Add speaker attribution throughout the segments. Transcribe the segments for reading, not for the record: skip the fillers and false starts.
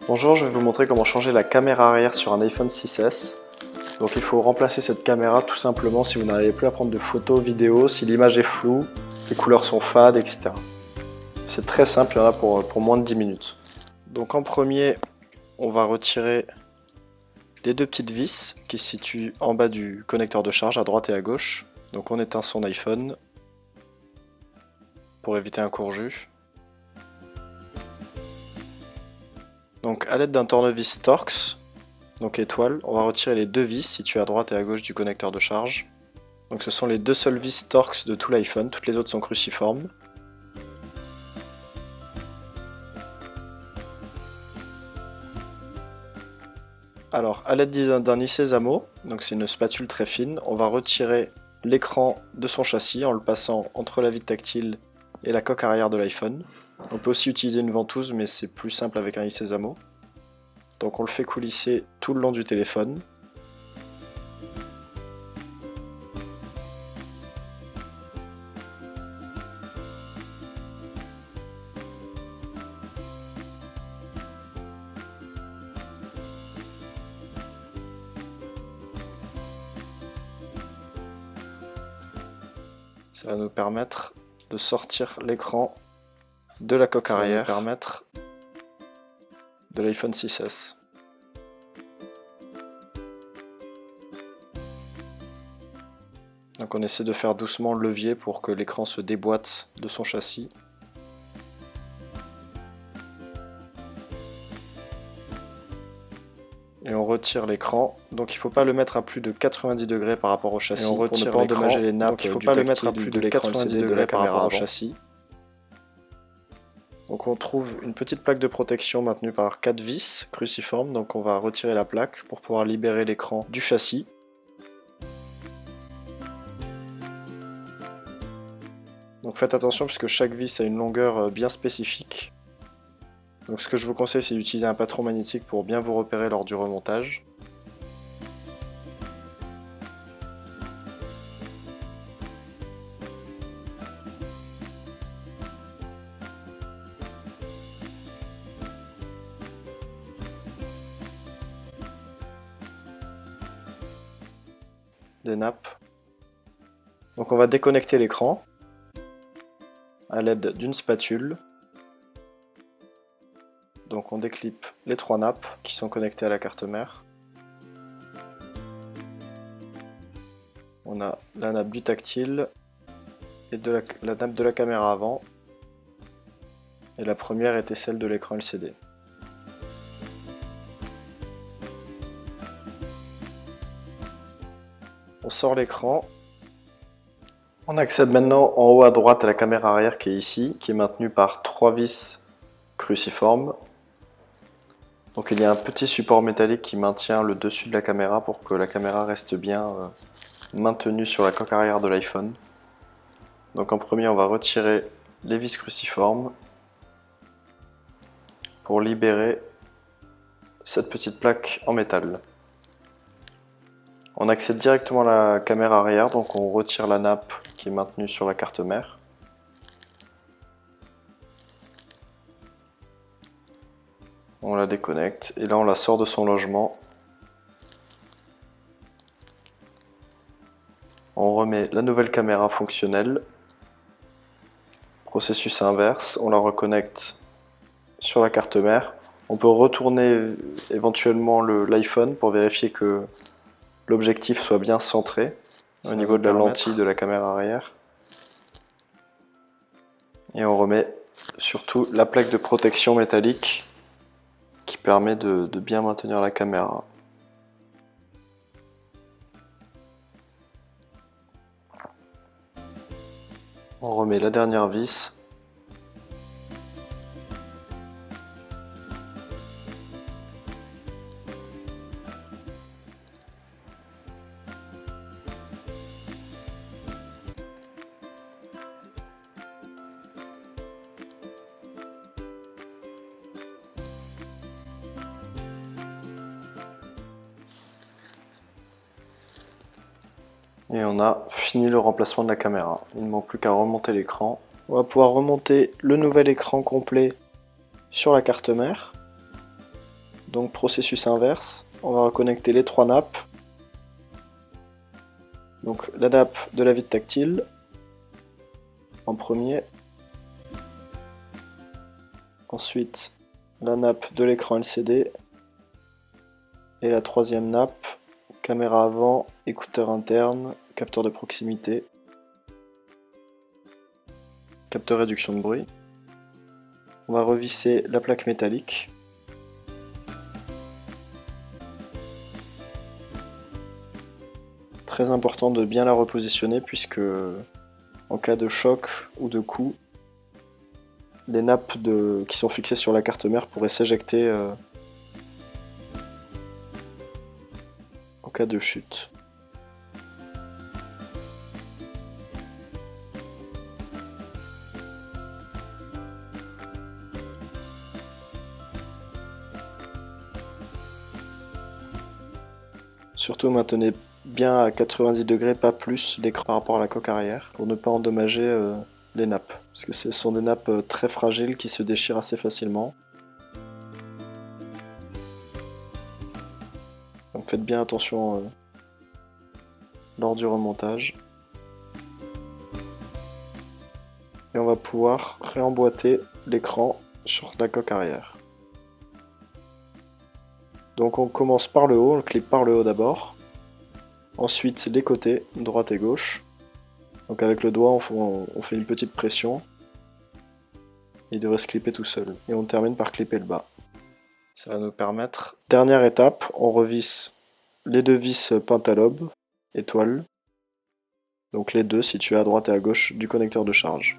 Speaker 1: Bonjour, je vais vous montrer comment changer la caméra arrière sur un iPhone 6S. Donc il faut remplacer cette caméra tout simplement si vous n'arrivez plus à prendre de photos, vidéos, si l'image est floue, les couleurs sont fades, etc. C'est très simple, il y en a pour moins de 10 minutes. Donc en premier, on va retirer les deux petites vis qui se situent en bas du connecteur de charge à droite et à gauche. Donc on éteint son iPhone pour éviter un court jus. Donc à l'aide d'un tournevis Torx, donc étoile, on va retirer les deux vis situées à droite et à gauche du connecteur de charge. Donc ce sont les deux seules vis Torx de tout l'iPhone, toutes les autres sont cruciformes. Alors à l'aide d'un Isezamo, donc c'est une spatule très fine, on va retirer l'écran de son châssis en le passant entre la vitre tactile et la coque arrière de l'iPhone. On peut aussi utiliser une ventouse mais c'est plus simple avec un Isezamo. Donc on le fait coulisser tout le long du téléphone. Ça va nous permettre de sortir l'écran de la coque arrière, permettre de l'iPhone 6S. Donc on essaie de faire doucement le levier pour que l'écran se déboîte de son châssis. Et on retire l'écran, donc il ne faut pas le mettre à plus de 90 degrés par rapport au châssis. Et on retire pour ne pas endommager les nappes, donc il ne faut pas le mettre à plus de 90 degrés par rapport au châssis. Donc on trouve une petite plaque de protection maintenue par 4 vis cruciformes, donc on va retirer la plaque pour pouvoir libérer l'écran du châssis. Donc faites attention puisque chaque vis a une longueur bien spécifique. Donc ce que je vous conseille, c'est d'utiliser un patron magnétique pour bien vous repérer lors du remontage. Des nappes. Donc on va déconnecter l'écran à l'aide d'une spatule. Donc on déclipe les trois nappes qui sont connectées à la carte mère. On a la nappe du tactile et la nappe de la caméra avant. Et la première était celle de l'écran LCD. On sort l'écran. On accède maintenant en haut à droite à la caméra arrière qui est ici, qui est maintenue par 3 vis cruciformes. Donc il y a un petit support métallique qui maintient le dessus de la caméra pour que la caméra reste bien maintenue sur la coque arrière de l'iPhone. Donc en premier on va retirer les vis cruciformes pour libérer cette petite plaque en métal. On accède directement à la caméra arrière, donc on retire la nappe qui est maintenue sur la carte mère. On la déconnecte et là on la sort de son logement. On remet la nouvelle caméra fonctionnelle. Processus inverse, on la reconnecte sur la carte mère. On peut retourner éventuellement l'iPhone pour vérifier que l'objectif soit bien centré au niveau de la lentille de la caméra arrière. Et on remet surtout la plaque de protection métallique qui permet de bien maintenir la caméra. On remet la dernière vis. Et on a fini le remplacement de la caméra. Il ne manque plus qu'à remonter l'écran. On va pouvoir remonter le nouvel écran complet sur la carte mère. Donc processus inverse, on va reconnecter les 3 nappes. Donc la nappe de la vitre tactile en premier. Ensuite la nappe de l'écran LCD. Et la troisième nappe, caméra avant, écouteur interne, capteur de proximité, capteur réduction de bruit. On va revisser la plaque métallique. Très important de bien la repositionner puisque en cas de choc ou de coup, les nappes qui sont fixées sur la carte mère pourraient s'éjecter en cas de chute. Surtout maintenez bien à 90 degrés, pas plus, l'écran par rapport à la coque arrière, pour ne pas endommager les nappes. Parce que ce sont des nappes très fragiles qui se déchirent assez facilement. Donc faites bien attention lors du remontage. Et on va pouvoir réemboîter l'écran sur la coque arrière. Donc on commence par le haut, on le clip par le haut d'abord. Ensuite les côtés, droite et gauche. Donc avec le doigt on fait une petite pression. Il devrait se clipper tout seul. Et on termine par clipper le bas. Ça va nous permettre. Dernière étape, on revisse les 2 vis pentalobe, étoile. Donc les deux situés à droite et à gauche du connecteur de charge.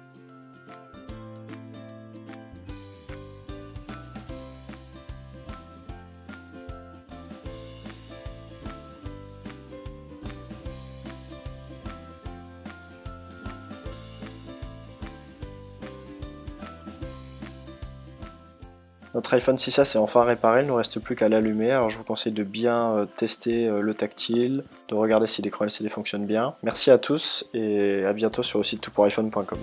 Speaker 1: Notre iPhone 6S est enfin réparé, il ne nous reste plus qu'à l'allumer, alors je vous conseille de bien tester le tactile, de regarder si l'écran LCD fonctionne bien. Merci à tous et à bientôt sur le site toutpouriphone.com.